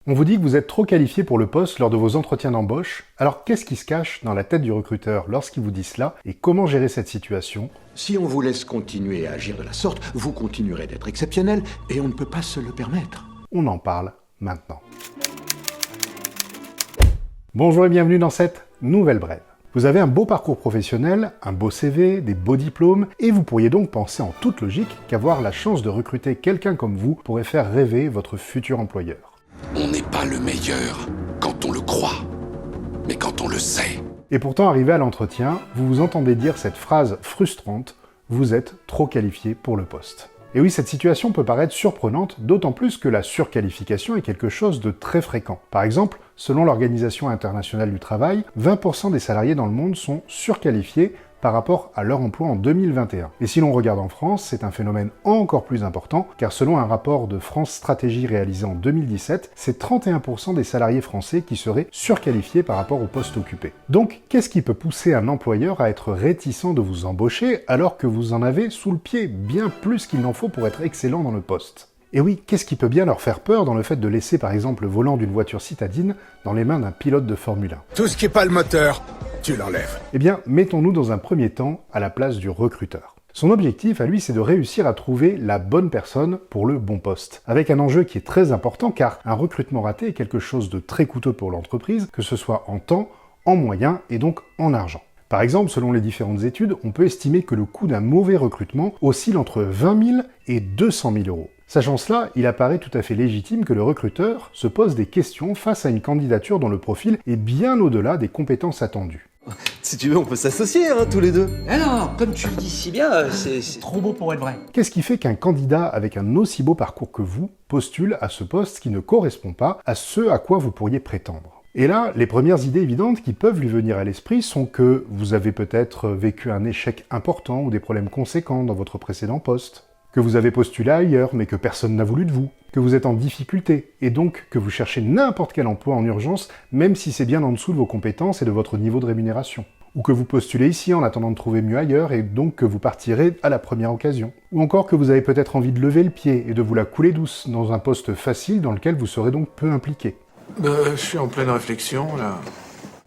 On vous dit que vous êtes trop qualifié pour le poste lors de vos entretiens d'embauche, alors qu'est-ce qui se cache dans la tête du recruteur lorsqu'il vous dit cela et comment gérer cette situation? Si on vous laisse continuer à agir de la sorte, vous continuerez d'être exceptionnel et on ne peut pas se le permettre. On en parle maintenant. Bonjour et bienvenue dans cette nouvelle brève. Vous avez un beau parcours professionnel, un beau CV, des beaux diplômes, et vous pourriez donc penser en toute logique qu'avoir la chance de recruter quelqu'un comme vous pourrait faire rêver votre futur employeur. On n'est pas le meilleur quand on le croit, mais quand on le sait. Et pourtant, arrivé à l'entretien, vous vous entendez dire cette phrase frustrante « Vous êtes trop qualifié pour le poste ». Et oui, cette situation peut paraître surprenante, d'autant plus que la surqualification est quelque chose de très fréquent. Par exemple, selon l'Organisation internationale du travail, 20% des salariés dans le monde sont surqualifiés par rapport à leur emploi en 2021. Et si l'on regarde en France, c'est un phénomène encore plus important, car selon un rapport de France Stratégie réalisé en 2017, c'est 31% des salariés français qui seraient surqualifiés par rapport au poste occupé. Donc, qu'est-ce qui peut pousser un employeur à être réticent de vous embaucher alors que vous en avez sous le pied bien plus qu'il n'en faut pour être excellent dans le poste ? Et oui, qu'est-ce qui peut bien leur faire peur dans le fait de laisser par exemple le volant d'une voiture citadine dans les mains d'un pilote de Formule 1 ? Tout ce qui n'est pas le moteur, tu l'enlèves. Eh bien, mettons-nous dans un premier temps à la place du recruteur. Son objectif à lui, c'est de réussir à trouver la bonne personne pour le bon poste. Avec un enjeu qui est très important car un recrutement raté est quelque chose de très coûteux pour l'entreprise, que ce soit en temps, en moyens et donc en argent. Par exemple, selon les différentes études, on peut estimer que le coût d'un mauvais recrutement oscille entre 20 000 et 200 000 euros. Sachant cela, il apparaît tout à fait légitime que le recruteur se pose des questions face à une candidature dont le profil est bien au-delà des compétences attendues. Si tu veux, on peut s'associer, tous les deux. Alors, comme tu le dis si bien, c'est trop beau pour être vrai. Qu'est-ce qui fait qu'un candidat avec un aussi beau parcours que vous postule à ce poste qui ne correspond pas à ce à quoi vous pourriez prétendre ? Et là, les premières idées évidentes qui peuvent lui venir à l'esprit sont que vous avez peut-être vécu un échec important ou des problèmes conséquents dans votre précédent poste, que vous avez postulé ailleurs mais que personne n'a voulu de vous, que vous êtes en difficulté et donc que vous cherchez n'importe quel emploi en urgence même si c'est bien en dessous de vos compétences et de votre niveau de rémunération. Ou que vous postulez ici en attendant de trouver mieux ailleurs et donc que vous partirez à la première occasion. Ou encore que vous avez peut-être envie de lever le pied et de vous la couler douce dans un poste facile dans lequel vous serez donc peu impliqué. Je suis en pleine réflexion, là.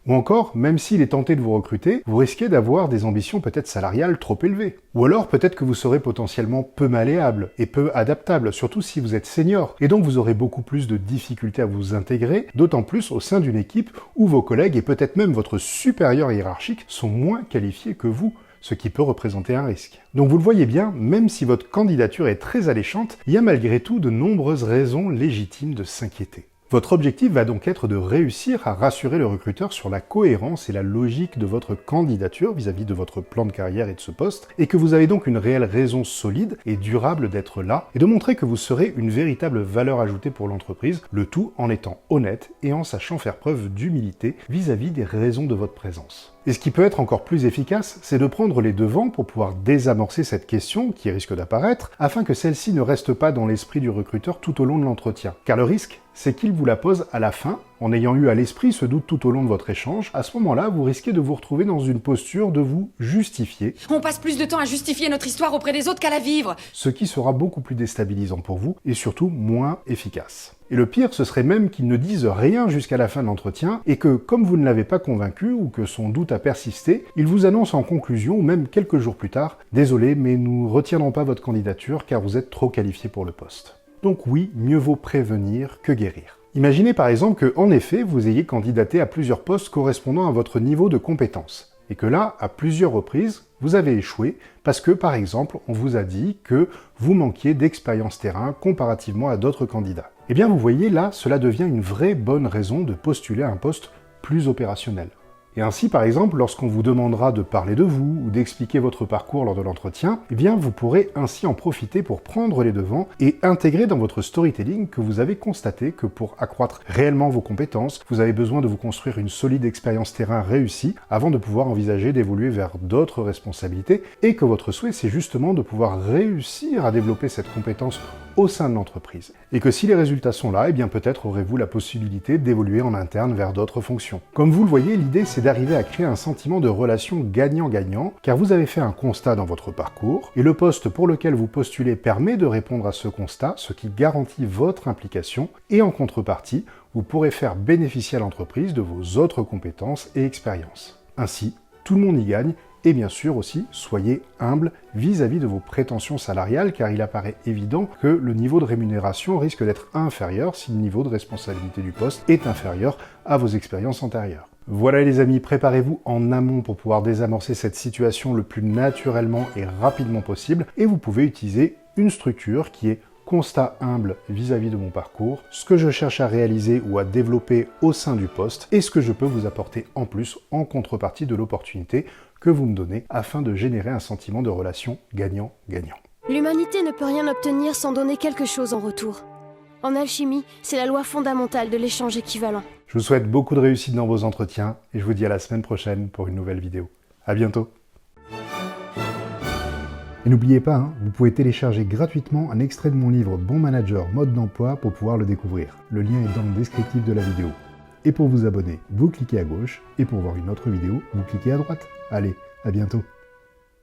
Ou encore, même s'il est tenté de vous recruter, vous risquez d'avoir des ambitions peut-être salariales trop élevées. Ou alors peut-être que vous serez potentiellement peu malléable et peu adaptable, surtout si vous êtes senior, et donc vous aurez beaucoup plus de difficultés à vous intégrer, d'autant plus au sein d'une équipe où vos collègues et peut-être même votre supérieur hiérarchique sont moins qualifiés que vous, ce qui peut représenter un risque. Donc vous le voyez bien, même si votre candidature est très alléchante, il y a malgré tout de nombreuses raisons légitimes de s'inquiéter. Votre objectif va donc être de réussir à rassurer le recruteur sur la cohérence et la logique de votre candidature vis-à-vis de votre plan de carrière et de ce poste, et que vous avez donc une réelle raison solide et durable d'être là, et de montrer que vous serez une véritable valeur ajoutée pour l'entreprise, le tout en étant honnête et en sachant faire preuve d'humilité vis-à-vis des raisons de votre présence. Et ce qui peut être encore plus efficace, c'est de prendre les devants pour pouvoir désamorcer cette question qui risque d'apparaître, afin que celle-ci ne reste pas dans l'esprit du recruteur tout au long de l'entretien. Car le risque, c'est qu'il vous la pose à la fin, en ayant eu à l'esprit ce doute tout au long de votre échange. À ce moment-là, vous risquez de vous retrouver dans une posture de vous justifier. On passe plus de temps à justifier notre histoire auprès des autres qu'à la vivre. Ce qui sera beaucoup plus déstabilisant pour vous et surtout moins efficace. Et le pire, ce serait même qu'il ne dise rien jusqu'à la fin de l'entretien et que, comme vous ne l'avez pas convaincu ou que son doute a persisté, il vous annonce en conclusion, ou même quelques jours plus tard, « Désolé, mais nous retiendrons pas votre candidature car vous êtes trop qualifié pour le poste ». Donc oui, mieux vaut prévenir que guérir. Imaginez par exemple que, en effet, vous ayez candidaté à plusieurs postes correspondant à votre niveau de compétence, et que là, à plusieurs reprises, vous avez échoué parce que, par exemple, on vous a dit que vous manquiez d'expérience terrain comparativement à d'autres candidats. Eh bien, vous voyez, là, cela devient une vraie bonne raison de postuler à un poste plus opérationnel. Et ainsi, par exemple, lorsqu'on vous demandera de parler de vous ou d'expliquer votre parcours lors de l'entretien, eh bien, vous pourrez ainsi en profiter pour prendre les devants et intégrer dans votre storytelling que vous avez constaté que pour accroître réellement vos compétences, vous avez besoin de vous construire une solide expérience terrain réussie avant de pouvoir envisager d'évoluer vers d'autres responsabilités et que votre souhait, c'est justement de pouvoir réussir à développer cette compétence au sein de l'entreprise. Et que si les résultats sont là, eh bien peut-être aurez-vous la possibilité d'évoluer en interne vers d'autres fonctions. Comme vous le voyez, l'idée c'est d'arriver à créer un sentiment de relation gagnant-gagnant, car vous avez fait un constat dans votre parcours, et le poste pour lequel vous postulez permet de répondre à ce constat, ce qui garantit votre implication, et en contrepartie, vous pourrez faire bénéficier à l'entreprise de vos autres compétences et expériences. Ainsi, tout le monde y gagne, et bien sûr aussi, soyez humble vis-à-vis de vos prétentions salariales, car il apparaît évident que le niveau de rémunération risque d'être inférieur si le niveau de responsabilité du poste est inférieur à vos expériences antérieures. Voilà les amis, préparez-vous en amont pour pouvoir désamorcer cette situation le plus naturellement et rapidement possible, et vous pouvez utiliser une structure qui est constat humble vis-à-vis de mon parcours, ce que je cherche à réaliser ou à développer au sein du poste, et ce que je peux vous apporter en plus en contrepartie de l'opportunité que vous me donnez afin de générer un sentiment de relation gagnant-gagnant. L'humanité ne peut rien obtenir sans donner quelque chose en retour. En alchimie, c'est la loi fondamentale de l'échange équivalent. Je vous souhaite beaucoup de réussite dans vos entretiens et je vous dis à la semaine prochaine pour une nouvelle vidéo. À bientôt. Et n'oubliez pas, vous pouvez télécharger gratuitement un extrait de mon livre Bon Manager, mode d'emploi pour pouvoir le découvrir. Le lien est dans le descriptif de la vidéo. Et pour vous abonner, vous cliquez à gauche, et pour voir une autre vidéo, vous cliquez à droite. Allez, à bientôt.